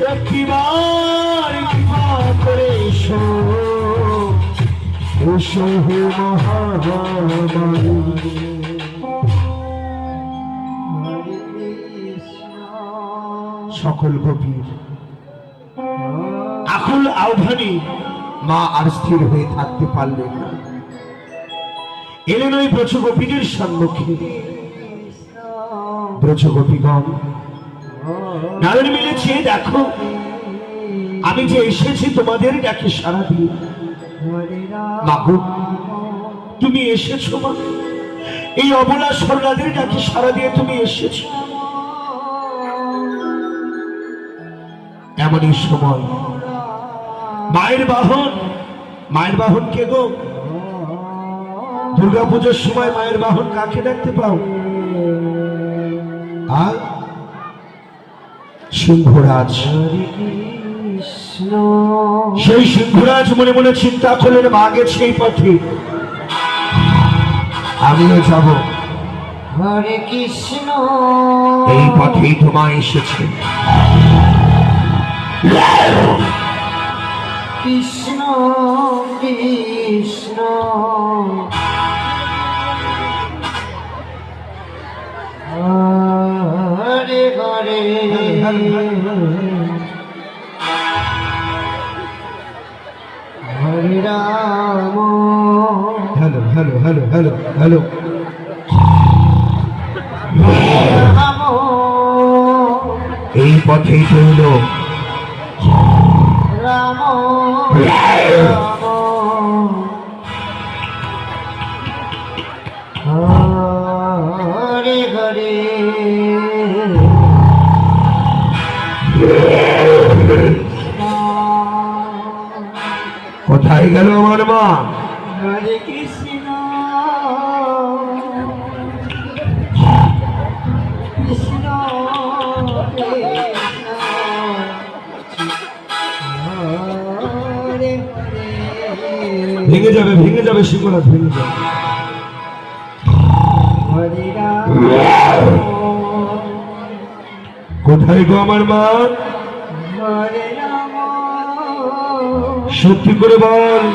একবার কৃপা করে এসো এসো হে মহামানব। সকল গোপীর আকুল আহ্বানে মা আর স্থির হয়ে থাকতে পারলেন না, এলেন ওই ব্রজগোপীদের সম্মুখে। ব্রজগোপীগণ নারায়ণ মিলে চেয়ে দেখো, আমি যে এসেছি তোমাদের ডাকে সাড়া দিয়ে। মাগো তুমি এসেছো মা, এই অবলা সরলাদের ডাকে সাড়া দিয়ে তুমি এসেছো। এমনই সময় মায়ের বাহন কে গো? দুর্গাপূজার সময় মায়ের বাহন কাকে দেখতে পাও? আর সিংহরাজ। সেই সিংহরাজ মনে মনে চিন্তা করলেন, মা গেছে এই পথে, আমিও যাব। হরে কৃষ্ণ, এই পথেই তোমা এসেছে। Krishna Krishna Hare Hare Hare Ram. Hello hello hello hello hello এই পথেই চলল রাম রাম। হরে হরে কোথায় গেল আমার মা? হরে কৃষ্ণ কৃষ্ণ ভেঙে যাবে শিবরাজ, ভেঙে যাবে। কোথায় গো আমার মা? সত্যি করে বল।